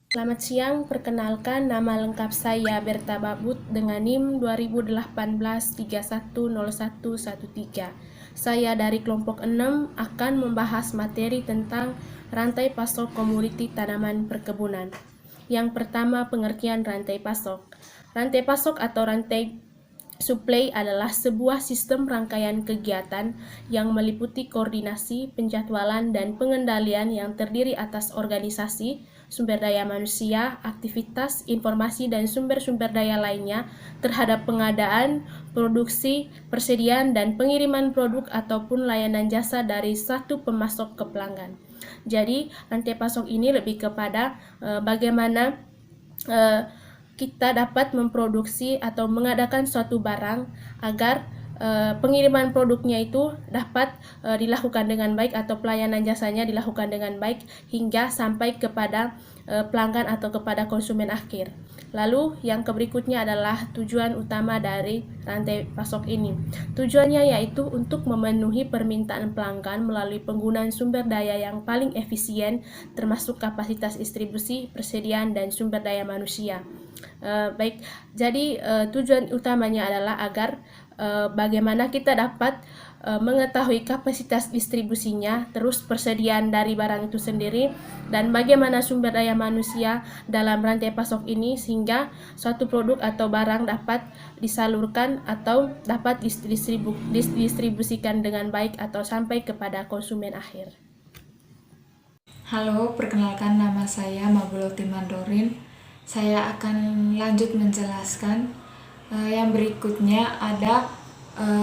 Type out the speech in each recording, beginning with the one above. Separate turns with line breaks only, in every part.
Selamat siang, perkenalkan nama lengkap saya Berta Babut dengan NIM 2018-310113. Saya dari kelompok 6 akan membahas materi tentang rantai pasok komoditi tanaman perkebunan. Yang pertama, pengertian rantai pasok. Rantai pasok atau rantai Suplai adalah sebuah sistem rangkaian kegiatan yang meliputi koordinasi, penjadwalan, dan pengendalian yang terdiri atas organisasi, sumber daya manusia, aktivitas, informasi, dan sumber-sumber daya lainnya terhadap pengadaan, produksi, persediaan, dan pengiriman produk ataupun layanan jasa dari satu pemasok ke pelanggan. Jadi, rantai pasok ini lebih kepada bagaimana kita dapat memproduksi atau mengadakan suatu barang agar pengiriman produknya itu dapat dilakukan dengan baik atau pelayanan jasanya dilakukan dengan baik hingga sampai kepada pelanggan atau kepada konsumen akhir. Lalu yang berikutnya adalah tujuan utama dari rantai pasok ini. Tujuannya yaitu untuk memenuhi permintaan pelanggan melalui penggunaan sumber daya yang paling efisien termasuk kapasitas distribusi, persediaan, dan sumber daya manusia. Baik, jadi tujuan utamanya adalah agar bagaimana kita dapat mengetahui kapasitas distribusinya, terus persediaan dari barang itu sendiri, dan bagaimana sumber daya manusia dalam rantai pasok ini sehingga suatu produk atau barang dapat disalurkan atau dapat didistribusikan dengan baik atau sampai kepada konsumen akhir.
Halo, perkenalkan nama saya Mabuloti Mandorin. Saya akan lanjut menjelaskan yang berikutnya ada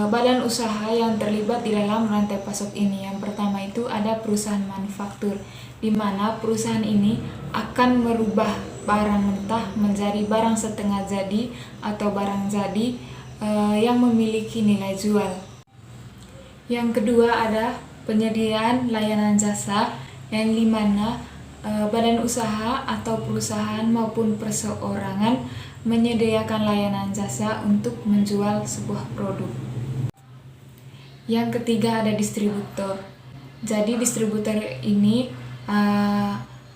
badan usaha yang terlibat di dalam rantai pasok ini. Yang pertama itu ada perusahaan manufaktur, di mana perusahaan ini akan merubah barang mentah menjadi barang setengah jadi atau barang jadi yang memiliki nilai jual. Yang kedua ada penyediaan layanan jasa yang dimana badan usaha atau perusahaan maupun perseorangan menyediakan layanan jasa untuk menjual sebuah produk. Yang ketiga ada distributor. Jadi distributor ini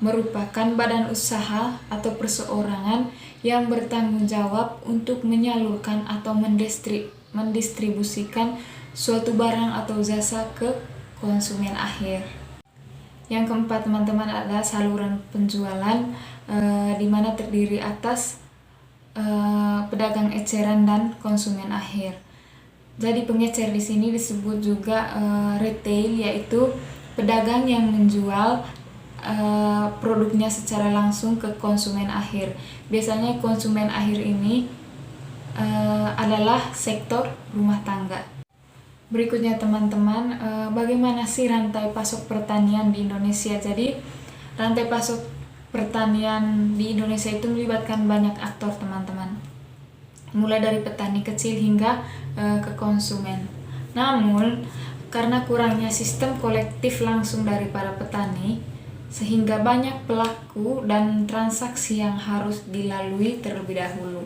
merupakan badan usaha atau perseorangan yang bertanggung jawab untuk menyalurkan atau mendistribusikan suatu barang atau jasa ke konsumen akhir. Yang keempat teman-teman adalah saluran penjualan di mana terdiri atas pedagang eceran dan konsumen akhir. Jadi pengecer di sini disebut juga retail, yaitu pedagang yang menjual produknya secara langsung ke konsumen akhir. Biasanya konsumen akhir ini adalah sektor rumah tangga. Berikutnya teman-teman, bagaimana sih rantai pasok pertanian di Indonesia? Jadi rantai pasok pertanian di Indonesia itu melibatkan banyak aktor teman-teman, mulai dari petani kecil hingga ke konsumen. Namun karena kurangnya sistem kolektif langsung dari para petani, sehingga banyak pelaku dan transaksi yang harus dilalui terlebih dahulu.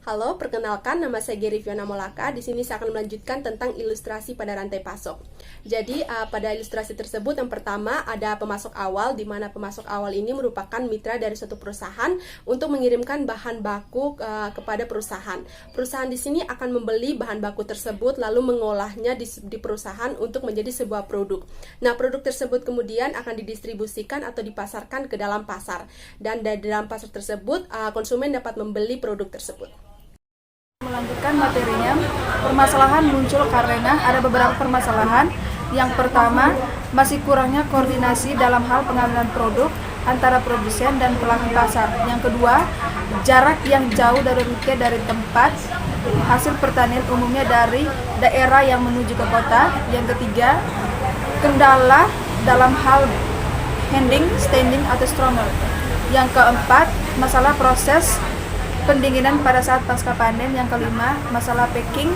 Halo, perkenalkan nama saya Geri Fiona Molaka. Di sini saya akan melanjutkan tentang ilustrasi pada rantai pasok. Jadi pada ilustrasi tersebut yang pertama ada pemasok awal, di mana pemasok awal ini merupakan mitra dari suatu perusahaan untuk mengirimkan bahan baku kepada perusahaan. Perusahaan di sini akan membeli bahan baku tersebut lalu mengolahnya di perusahaan untuk menjadi sebuah produk. Nah, produk tersebut kemudian akan didistribusikan atau dipasarkan ke dalam pasar, dan dari dalam pasar tersebut konsumen dapat membeli produk tersebut.
Melanjutkan materinya, permasalahan muncul karena ada beberapa permasalahan. Yang pertama, masih kurangnya koordinasi dalam hal pengambilan produk antara produsen dan pelaku pasar. Yang kedua, jarak yang jauh dari tempat hasil pertanian, umumnya dari daerah yang menuju ke kota. Yang ketiga, kendala dalam hal handling, standing atau stronger. Yang keempat, masalah proses pendinginan pada saat pasca panen. Yang kelima, masalah packing,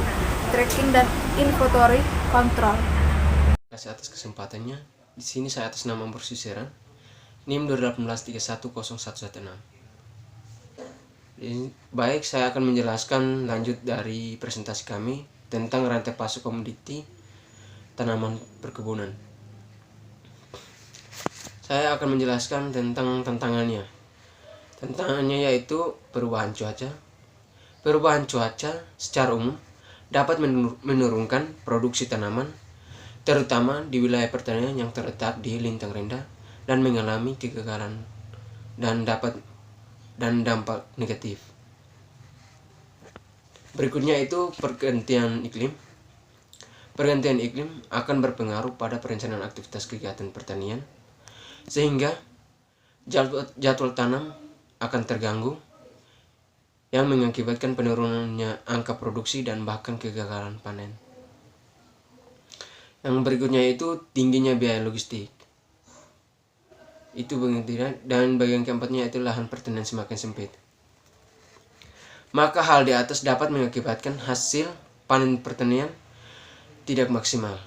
tracking, dan inventory control.
Atas kesempatannya, di sini saya atas nama Persusiran, NIM 2018-310116. Baik, saya akan menjelaskan lanjut dari presentasi kami tentang rantai pasok komoditi tanaman perkebunan. Saya akan menjelaskan tentang tantangannya. Tantangannya yaitu perubahan cuaca. Perubahan cuaca secara umum dapat menurunkan produksi tanaman, terutama di wilayah pertanian yang terletak di lintang rendah dan mengalami kegagalan dan dampak negatif. Berikutnya itu pergantian iklim. Pergantian iklim akan berpengaruh pada perencanaan aktivitas kegiatan pertanian, sehingga jadwal tanam akan terganggu, yang mengakibatkan penurunannya angka produksi dan bahkan kegagalan panen. Yang berikutnya itu tingginya biaya logistik. Itu dan bagian keempatnya itu lahan pertanian semakin sempit. Maka hal di atas dapat mengakibatkan hasil panen pertanian tidak maksimal.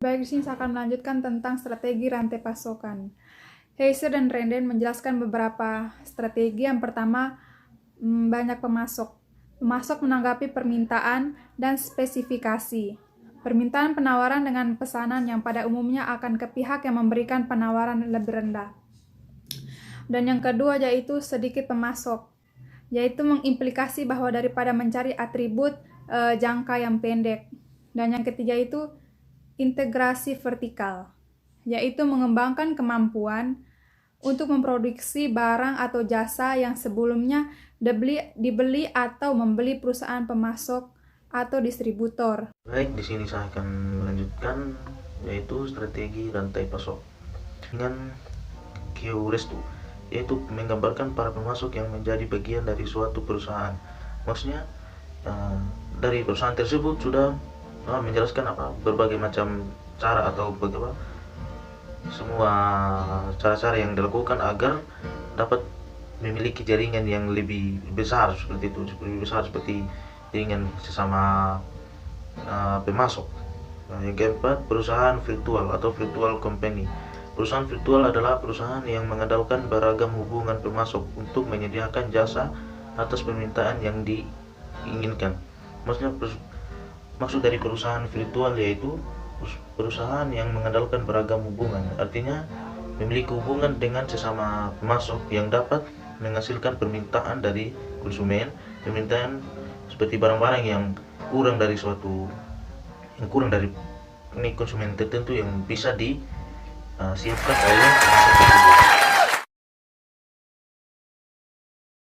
Baik, di sini saya akan melanjutkan tentang strategi rantai pasokan. Heiser dan Renden menjelaskan beberapa strategi. Yang pertama, banyak pemasok. Pemasok menanggapi permintaan dan spesifikasi. Permintaan penawaran dengan pesanan yang pada umumnya akan ke pihak yang memberikan penawaran lebih rendah. Dan yang kedua yaitu sedikit pemasok, yaitu mengimplikasi bahwa daripada mencari atribut jangka yang pendek. Dan yang ketiga itu integrasi vertikal, yaitu mengembangkan kemampuan untuk memproduksi barang atau jasa yang sebelumnya dibeli atau membeli perusahaan pemasok atau distributor.
Baik, di sini saya akan melanjutkan yaitu strategi rantai pasok dengan Kiorestu, yaitu menggambarkan para pemasok yang menjadi bagian dari suatu perusahaan. Maksudnya dari perusahaan tersebut sudah menjelaskan berbagai macam cara atau bagaimana semua cara-cara yang dilakukan agar dapat memiliki jaringan yang lebih besar seperti jaringan sesama pemasok. Yang keempat, perusahaan virtual atau virtual company. Perusahaan virtual adalah perusahaan yang mengandalkan beragam hubungan pemasok untuk menyediakan jasa atas permintaan yang diinginkan. Maksud dari perusahaan virtual yaitu perusahaan yang mengandalkan beragam hubungan, artinya memiliki hubungan dengan sesama pemasok yang dapat menghasilkan permintaan dari konsumen, permintaan seperti barang-barang yang kurang dari konsumen tertentu yang bisa disiapkan oleh pemasok tersebut.